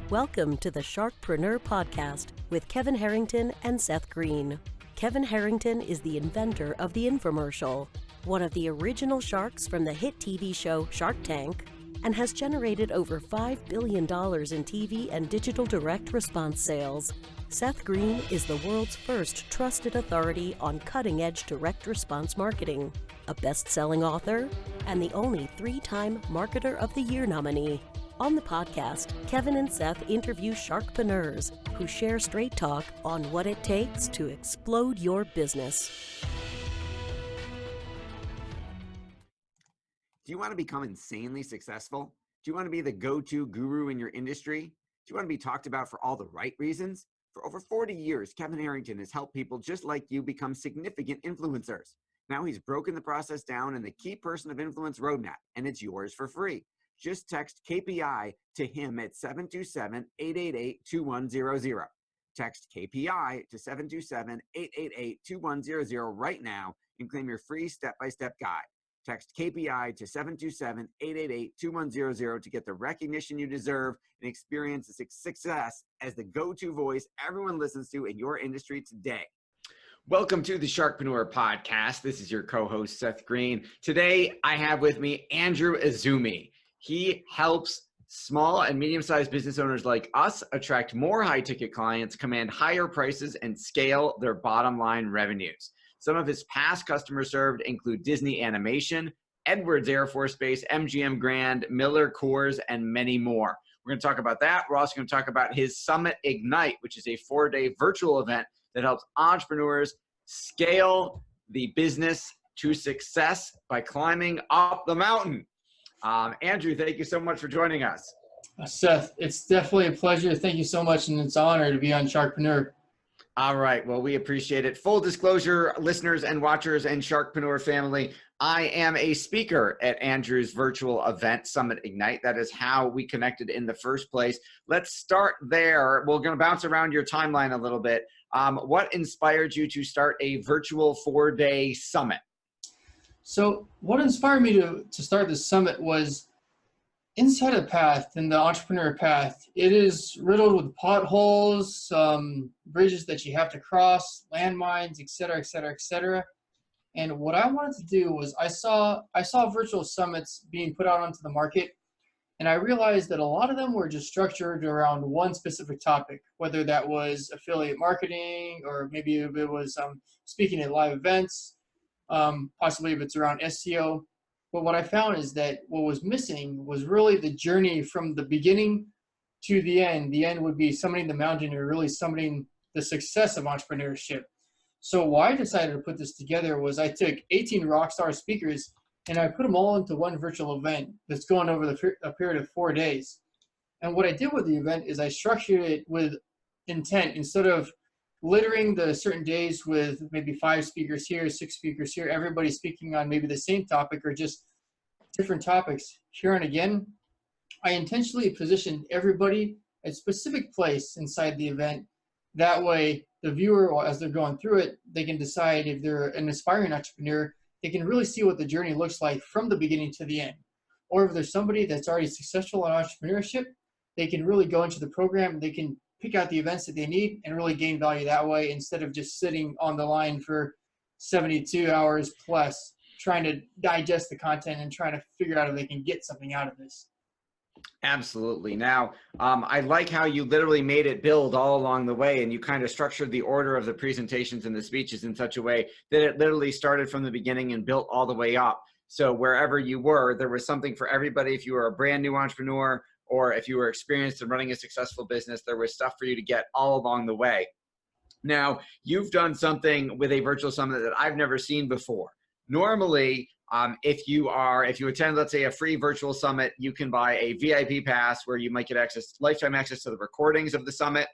Welcome to the Sharkpreneur podcast with Kevin Harrington and Seth Greene. Kevin Harrington is the inventor of the infomercial, one of the original sharks from the hit TV show Shark Tank, and has generated over $5 billion in TV and digital direct response sales. Seth Greene is the world's first trusted authority on cutting-edge direct response marketing, a best-selling author, and the only 3-time Marketer of the Year nominee. On the podcast, Kevin and Seth interview Sharkpreneurs who share straight talk on what it takes to explode your business. Do you want to become insanely successful? Do you want to be the go-to guru in your industry? Do you want to be talked about for all the right reasons? For over 40 years, Kevin Harrington has helped people just like you become significant influencers. Now he's broken the process down in the Key Person of Influence roadmap, and it's yours for free. Just text KPI to him at 727-888-2100. Text KPI to 727-888-2100 right now and claim your free step-by-step guide. Text KPI to 727-888-2100 to get the recognition you deserve and experience the success as the go-to voice everyone listens to in your industry today. Welcome to the Sharkpreneur podcast. This is your co-host, Seth Greene. Today, I have with me Andrew Izumi. He helps small and medium-sized business owners like us attract more high-ticket clients, command higher prices, and scale their bottom-line revenues. Some of his past customers served include Disney Animation, Edwards Airforce Base, MGM Grand, Miller Coors, and many more. We're going to talk about that. We're also going to talk about his Summit Ignite, which is a 4-day virtual event that helps entrepreneurs scale the business to success by climbing up the mountain. Andrew, thank you so much for joining us. Seth, it's definitely a pleasure. Thank you so much, and it's an honor to be on Sharkpreneur. All right. Well, we appreciate it. Full disclosure, listeners and watchers and Sharkpreneur family, I am a speaker at Andrew's virtual event, Summit Ignite. That is how we connected in the first place. Let's start there. We're going to bounce around your timeline a little bit. What inspired you to start a virtual 4-day summit? So what inspired me to start this summit was inside a path, in the entrepreneur path, it is riddled with potholes, bridges that you have to cross, landmines, et cetera, et cetera, et cetera. And what I wanted to do was I saw virtual summits being put out onto the market, and I realized that a lot of them were just structured around one specific topic, whether that was affiliate marketing or maybe if it was speaking at live events, possibly if it's around SEO. But what I found is that what was missing was really the journey from the beginning to the end. The end would be summiting the mountain or really summiting the success of entrepreneurship. So why I decided to put this together was I took 18 rockstar speakers and I put them all into one virtual event that's going over a period of 4 days. And what I did with the event is I structured it with intent. Instead of littering the certain days with maybe 5 speakers here, 6 speakers here, everybody speaking on maybe the same topic or just different topics here and again, I intentionally positioned everybody at a specific place inside the event. That way, the viewer, as they're going through it, they can decide if they're an aspiring entrepreneur, they can really see what the journey looks like from the beginning to the end. Or if there's somebody that's already successful in entrepreneurship, they can really go into the program, they can pick out the events that they need and really gain value that way instead of just sitting on the line for 72 hours plus trying to digest the content and trying to figure out if they can get something out of this. Absolutely. Now, I like how you literally made it build all along the way, and you kind of structured the order of the presentations and the speeches in such a way that it literally started from the beginning and built all the way up. So wherever you were, there was something for everybody. If you were a brand new entrepreneur, or if you were experienced in running a successful business, there was stuff for you to get all along the way. Now, you've done something with a virtual summit that I've never seen before. Normally, if you attend, let's say, a free virtual summit, you can buy a VIP pass where you might get lifetime access to the recordings of the summit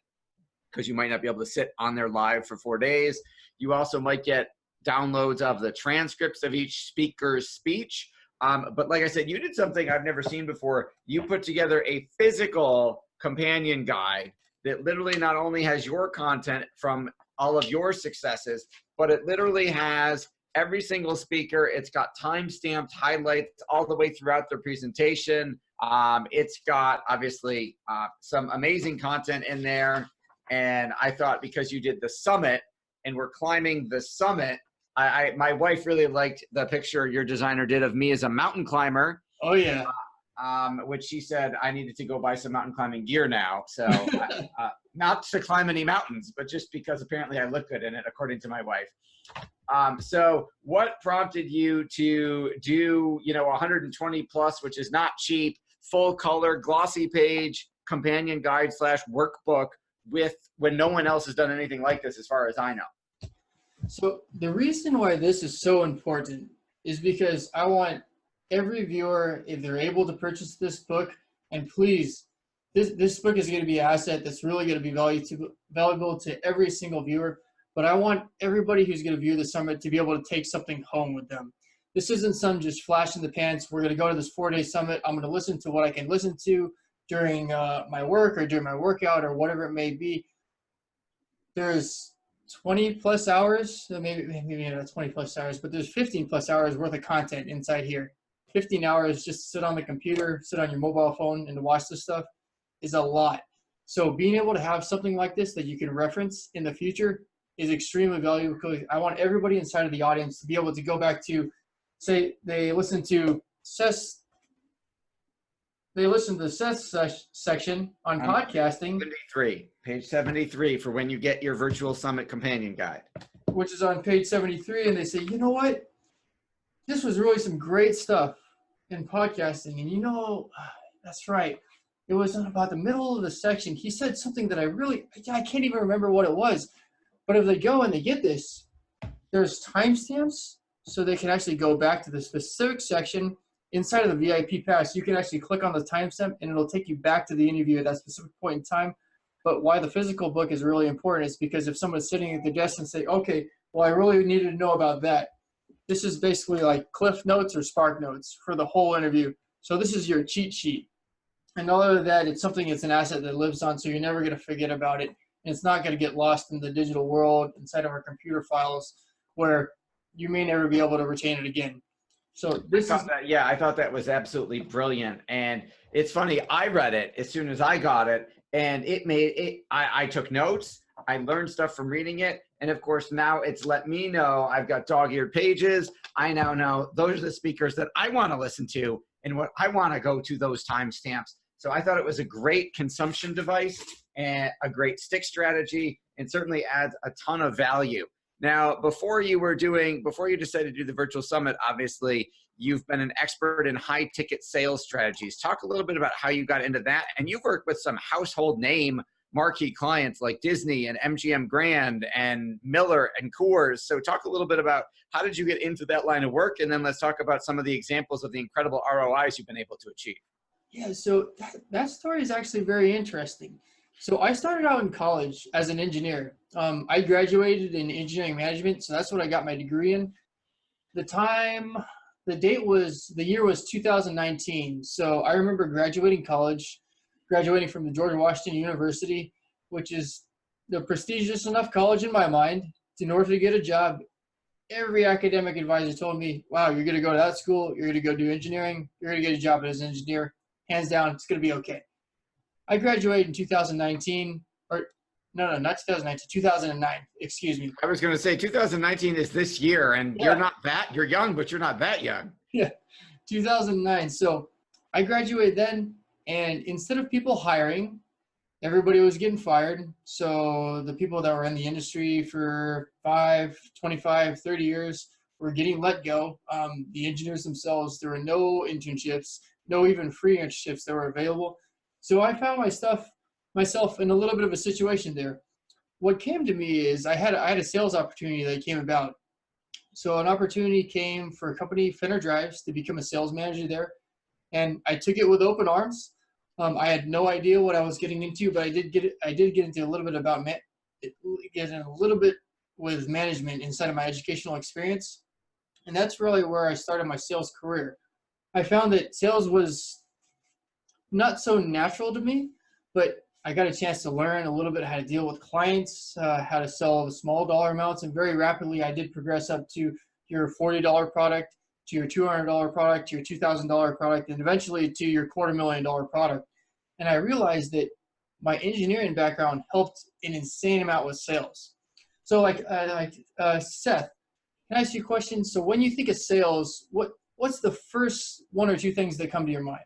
because you might not be able to sit on there live for 4 days. You also might get downloads of the transcripts of each speaker's speech. But like I said, you did something I've never seen before. You put together a physical companion guide that literally not only has your content from all of your successes, but it literally has every single speaker. It's got time-stamped highlights all the way throughout their presentation. It's got obviously some amazing content in there. And I thought because you did the summit and we're climbing the summit, my wife really liked the picture your designer did of me as a mountain climber. Oh yeah. Which she said I needed to go buy some mountain climbing gear now. So not to climb any mountains, but just because apparently I look good in it, according to my wife. So what prompted you to do, 120 plus, which is not cheap, full color, glossy page, companion guide / workbook when no one else has done anything like this, as far as I know? So the reason why this is so important is because I want every viewer, if they're able to purchase this book, and please, this book is going to be an asset that's really going to be valuable to every single viewer, but I want everybody who's going to view the summit to be able to take something home with them. This isn't some just flash in the pants. We're going to go to this 4-day summit. I'm going to listen to what I can listen to during my work or during my workout or whatever it may be. There's 20 plus hours, maybe not 20 plus hours, but there's 15 plus hours worth of content inside here. 15 hours just to sit on the computer, sit on your mobile phone and to watch this stuff is a lot. So being able to have something like this that you can reference in the future is extremely valuable. I want everybody inside of the audience to be able to go back to, say they listen to Seth's section on podcasting. Page 73 for when you get your virtual summit companion guide. Which is on page 73, and they say, you know what? This was really some great stuff in podcasting. And that's right. It was about the middle of the section. He said something that I can't even remember what it was. But if they go and they get this, there's timestamps so they can actually go back to the specific section inside of the VIP pass. You can actually click on the timestamp and it'll take you back to the interview at that specific point in time. But why the physical book is really important is because if someone's sitting at their desk and say, okay, well, I really needed to know about that. This is basically like Cliff Notes or Spark Notes for the whole interview. So this is your cheat sheet. And other than that, it's an asset that lives on, so you're never going to forget about it. And it's not going to get lost in the digital world inside of our computer files where you may never be able to retain it again. So I thought that was absolutely brilliant. And it's funny, I read it as soon as I got it, and I took notes. I learned stuff from reading it. And of course, now it's let me know I've got dog-eared pages. I now know those are the speakers that I want to listen to and what I want to go to those timestamps. So I thought it was a great consumption device and a great stick strategy, and certainly adds a ton of value. Now, before you decided to do the virtual summit, obviously, you've been an expert in high ticket sales strategies. Talk a little bit about how you got into that. And you've worked with some household name marquee clients like Disney and MGM Grand and Miller and Coors. So talk a little bit about how did you get into that line of work? And then let's talk about some of the examples of the incredible ROIs you've been able to achieve. Yeah, so that story is actually very interesting. So I started out in college as an engineer. I graduated in engineering management, so that's what I got my degree in. The year was 2019. So I remember graduating from the George Washington University, which is the prestigious enough college in my mind. In order to get a job, every academic advisor told me, wow, you're going to go to that school, you're going to go do engineering, you're going to get a job as an engineer. Hands down, it's going to be okay. I graduated in 2019, or no, not 2019, 2009, excuse me. I was going to say 2019 is this year, and yeah. You're young, but you're not that young. Yeah, 2009. So I graduated then, and instead of people hiring, everybody was getting fired. So the people that were in the industry for 5, 25, 30 years were getting let go. The engineers themselves, there were no internships, no even free internships that were available. So I found myself in a little bit of a situation there. What came to me is I had a sales opportunity that came about. So an opportunity came for a company, Fenner Drives, to become a sales manager there. And I took it with open arms. I had no idea what I was getting into, but I did get into a little bit about getting a little bit with management inside of my educational experience. And that's really where I started my sales career. I found that sales was not so natural to me, but I got a chance to learn a little bit how to deal with clients, how to sell small dollar amounts, and very rapidly I did progress up to your $40 product to your $200 product to your $2,000 product, and eventually to your $250,000 product. And I realized that my engineering background helped an insane amount with sales. So Seth, can I ask you a question? So when you think of sales, what's the first one or two things that come to your mind?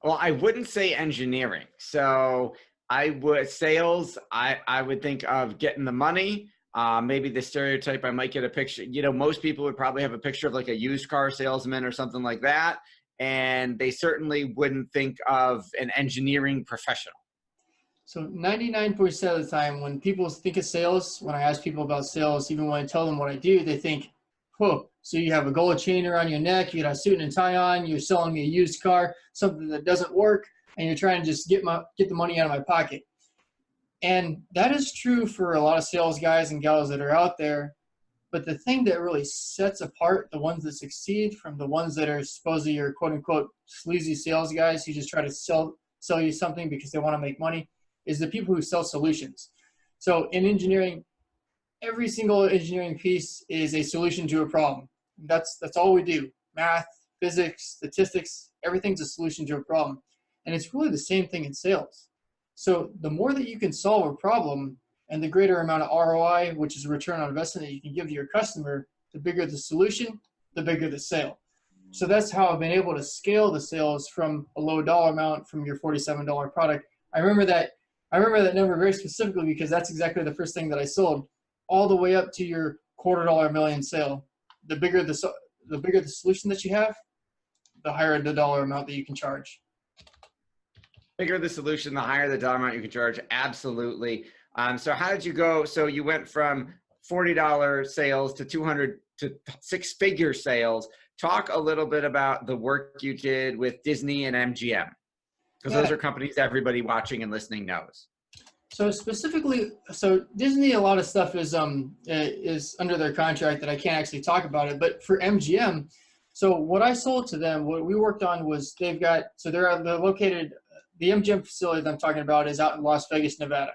Well, I wouldn't say engineering. So sales, I would think of getting the money. Maybe the stereotype, I might get a picture. Most people would probably have a picture of like a used car salesman or something like that. And they certainly wouldn't think of an engineering professional. So 99% of the time when people think of sales, when I ask people about sales, even when I tell them what I do, they think, oh, so you have a gold chain around your neck, you got a suit and tie on, you're selling me a used car, something that doesn't work, and you're trying to just get the money out of my pocket. And that is true for a lot of sales guys and gals that are out there. But the thing that really sets apart the ones that succeed from the ones that are supposedly your quote unquote sleazy sales guys who just try to sell you something because they want to make money is the people who sell solutions. So in engineering, every single engineering piece is a solution to a problem. That's all we do. Math, physics, statistics, everything's a solution to a problem. And it's really the same thing in sales. So the more that you can solve a problem and the greater amount of ROI, which is return on investment that you can give to your customer, the bigger the solution, the bigger the sale. So that's how I've been able to scale the sales from a low dollar amount from your $47 product. I remember that number very specifically because that's exactly the first thing that I sold, all the way up to your $250,000 sale. The bigger the solution that you have, the higher the dollar amount that you can charge. Bigger the solution, the higher the dollar amount you can charge. Absolutely. So how did you go? So you went from $40 sales to 200 to six-figure sales. Talk a little bit about the work you did with Disney and MGM, because those are companies everybody watching and listening knows. So specifically, Disney, a lot of stuff is under their contract that I can't actually talk about it. But for MGM, so what I sold to them, what we worked on was they're located. The MGM facility that I'm talking about is out in Las Vegas, Nevada.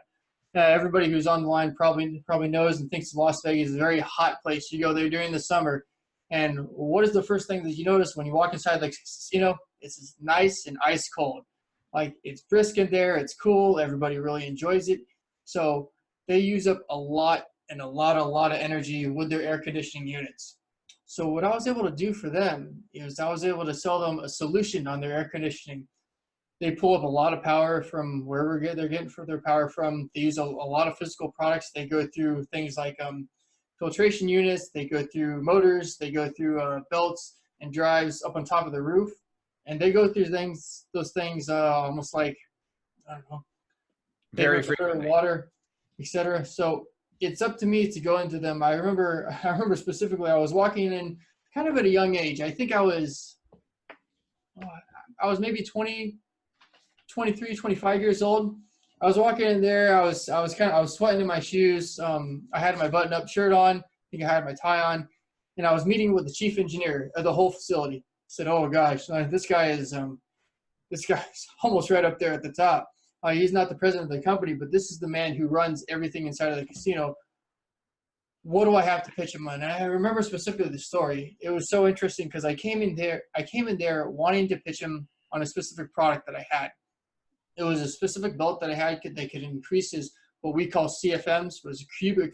Everybody who's on the line probably knows and thinks Las Vegas is a very hot place. You go there during the summer, and what is the first thing that you notice when you walk inside the casino? It's nice and ice cold. Like, it's brisk in there, it's cool, everybody really enjoys it. So they use up a lot of energy with their air conditioning units. So what I was able to do for them is I was able to sell them a solution on their air conditioning. They pull up a lot of power from wherever they're getting for their power from. They use a lot of physical products. They go through things like filtration units. They go through motors. They go through belts and drives up on top of the roof. And they go through those things almost like, I don't know, very frequently, water, etc. So it's up to me to go into them. I remember specifically I was walking in kind of at a young age. I think I was maybe 23, 25 years old. I was walking in there. I was sweating in my shoes. I had my button-up shirt on. I think I had my tie on, and I was meeting with the chief engineer of the whole facility. I said, "Oh gosh, this guy is almost right up there at the top. He's not the president of the company, but this is the man who runs everything inside of the casino. What do I have to pitch him on?" And I remember specifically the story. It was so interesting because I came in there wanting to pitch him on a specific product that I had. It was a specific belt that I had that could increase what we call CFMs, which is cubic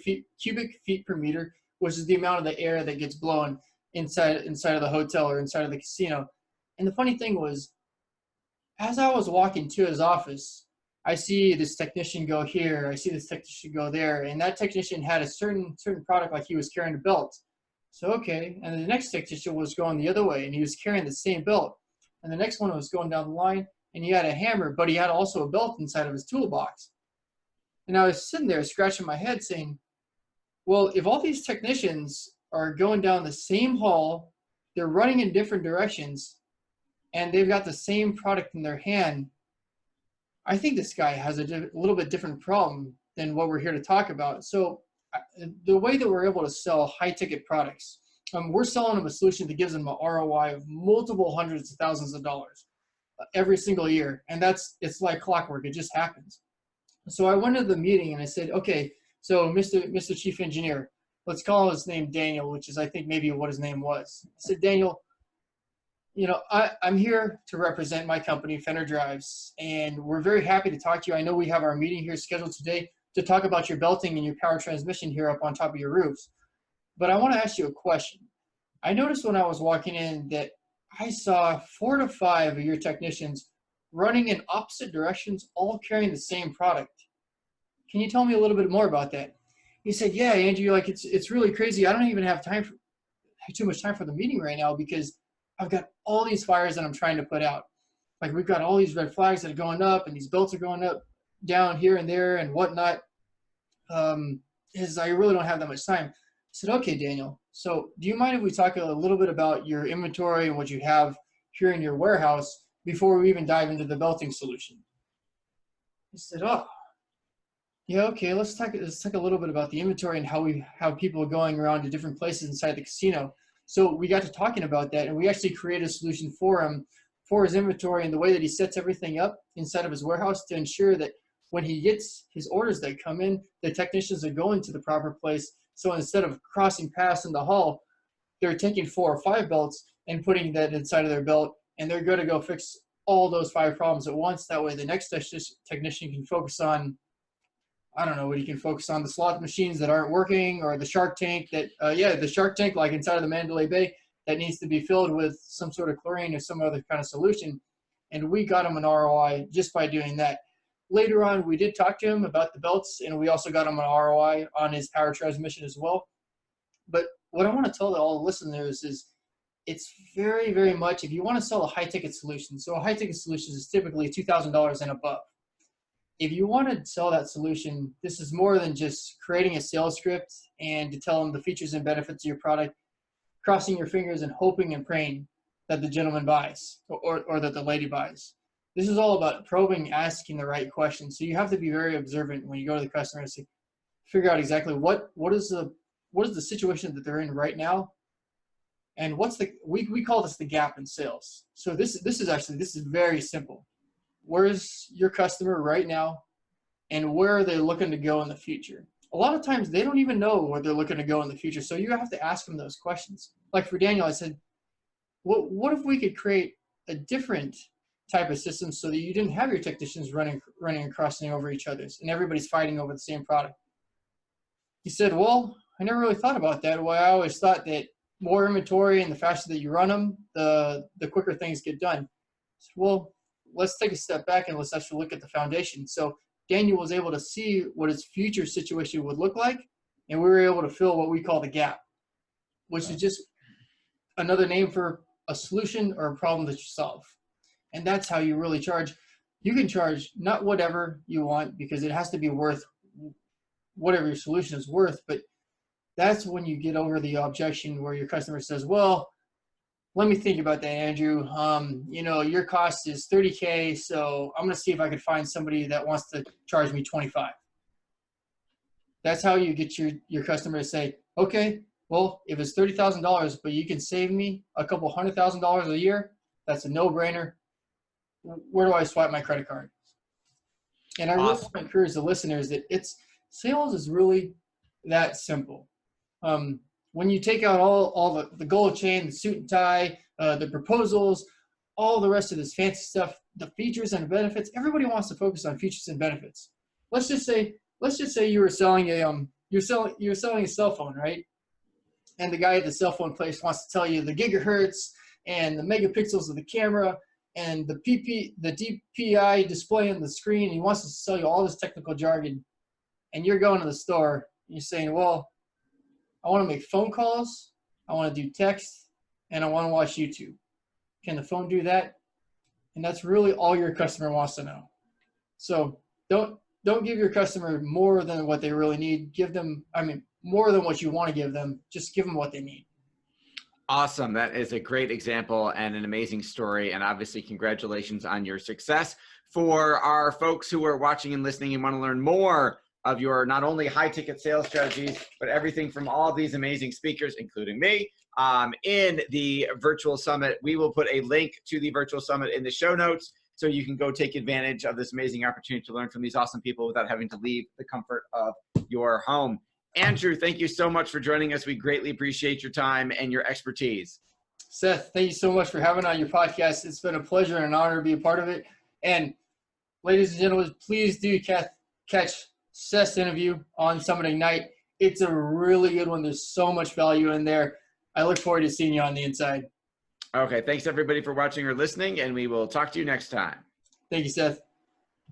feet per meter, which is the amount of the air that gets blown inside of the hotel or inside of the casino. And the funny thing was, as I was walking to his office, I see this technician go here, I see this technician go there, and that technician had a certain product, like he was carrying a belt. So okay, and the next technician was going the other way, and he was carrying the same belt. And the next one was going down the line, and he had a hammer, but he had also a belt inside of his toolbox. And I was sitting there scratching my head saying, well, if all these technicians are going down the same hall, they're running in different directions, and they've got the same product in their hand, I think this guy has a little bit different problem than what we're here to talk about. So the way that we're able to sell high-ticket products, we're selling them a solution that gives them an ROI of multiple hundreds of thousands of dollars every single year. And it's like clockwork. It just happens. So I went to the meeting and I said, okay, so Mr. Chief Engineer, let's call his name Daniel, which is I think maybe what his name was. I said, Daniel, you know, I'm here to represent my company, Fender Drives, and we're very happy to talk to you. I know we have our meeting here scheduled today to talk about your belting and your power transmission here up on top of your roofs. But I want to ask you a question. I noticed when I was walking in that I saw 4 to 5 of your technicians running in opposite directions, all carrying the same product. Can you tell me a little bit more about that? He said, yeah, Andrew, like it's really crazy. I don't even have too much time for the meeting right now because I've got all these fires that I'm trying to put out. Like we've got all these red flags that are going up and these belts are going up, down here and there and whatnot. I really don't have that much time. I said, okay, Daniel, so do you mind if we talk a little bit about your inventory and what you have here in your warehouse before we even dive into the belting solution? He said, oh, yeah, okay, let's talk a little bit about the inventory and how we have people going around to different places inside the casino. So we got to talking about that, and we actually created a solution for him, for his inventory and the way that he sets everything up inside of his warehouse to ensure that when he gets his orders that come in, the technicians are going to the proper place. So instead of crossing paths in the hall, they're taking 4 or 5 belts and putting that inside of their belt, and they're going to go fix all those 5 problems at once. That way the next technician can focus on, I don't know, what he can focus on, the slot machines that aren't working, or the shark tank that, the shark tank like inside of the Mandalay Bay that needs to be filled with some sort of chlorine or some other kind of solution. And we got him an ROI just by doing that. Later on, we did talk to him about the belts, and we also got him an ROI on his power transmission as well. But what I want to tell all the listeners is it's very, very much, if you want to sell a high-ticket solution, so a high-ticket solution is typically $2,000 and above. If you want to sell that solution, this is more than just creating a sales script and to tell them the features and benefits of your product, crossing your fingers and hoping and praying that the gentleman buys or that the lady buys. This is all about probing, asking the right questions. So you have to be very observant when you go to the customer and figure out exactly what is the situation that they're in right now, and we call this the gap in sales. So this is very simple. Where's your customer right now, and where are they looking to go in the future? A lot of times they don't even know where they're looking to go in the future. So you have to ask them those questions. Like for Daniel, I said, what if we could create a different type of system so that you didn't have your technicians running and crossing over each other's and everybody's fighting over the same product? He said, well, I never really thought about that. Well, I always thought that more inventory and the faster that you run them, the quicker things get done. I said, well, let's take a step back and let's actually look at the foundation. So Daniel was able to see what his future situation would look like, and we were able to fill what we call the gap, which is just another name for a solution or a problem that you solve. And that's how you really charge. You can charge not whatever you want because it has to be worth whatever your solution is worth, but that's when you get over the objection where your customer says, well, let me think about that, Andrew. Your cost is $30K, so I'm going to see if I could find somebody that wants to charge me $25. That's how you get your customer to say, okay, well, if it's $30,000, but you can save me a couple $100,000 a year, that's a no-brainer. Where do I swipe my credit card? And I really want to encourage the listeners that sales is really that simple. When you take out all the gold chain, the suit and tie, the proposals, all the rest of this fancy stuff, the features and benefits, everybody wants to focus on features and benefits. Let's just say you were selling a cell phone, right? And the guy at the cell phone place wants to tell you the gigahertz and the megapixels of the camera and the DPI display on the screen. He wants to sell you all this technical jargon, and you're going to the store and you're saying, well, I want to make phone calls, I want to do text, and I want to watch YouTube. Can the phone do that? And that's really all your customer wants to know. So don't give your customer more than what they really need. More than what you want to give them. Just give them what they need. Awesome. That is a great example and an amazing story. And obviously, congratulations on your success. For our folks who are watching and listening and want to learn more of your not only high ticket sales strategies, but everything from all these amazing speakers, including me, in the virtual summit, we will put a link to the virtual summit in the show notes so you can go take advantage of this amazing opportunity to learn from these awesome people without having to leave the comfort of your home. Andrew, thank you so much for joining us. We greatly appreciate your time and your expertise. Seth, thank you so much for having on your podcast. It's been a pleasure and an honor to be a part of it. And ladies and gentlemen, please do catch Seth's interview on Summit Ignite. It's a really good one. There's so much value in there. I look forward to seeing you on the inside. Okay, thanks everybody for watching or listening, and we will talk to you next time. Thank you, Seth.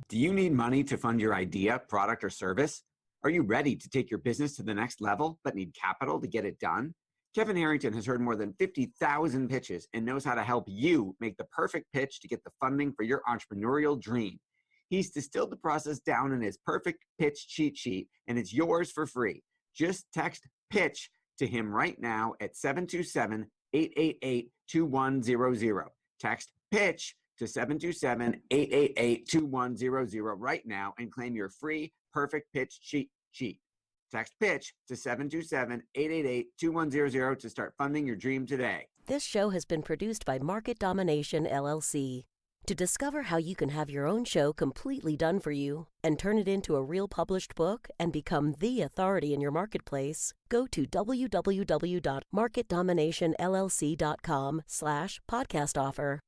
Do you need money to fund your idea, product, or service? Are you ready to take your business to the next level but need capital to get it done? Kevin Harrington has heard more than 50,000 pitches and knows how to help you make the perfect pitch to get the funding for your entrepreneurial dream. He's distilled the process down in his perfect pitch cheat sheet, and it's yours for free. Just text PITCH to him right now at 727-888-2100. Text PITCH to 727-888-2100 right now and claim your free perfect pitch cheat sheet. Text PITCH to 727-888-2100 to start funding your dream today. This show has been produced by Market Domination, LLC. To discover how you can have your own show completely done for you and turn it into a real published book and become the authority in your marketplace, go to www.marketdominationllc.com/podcast offer.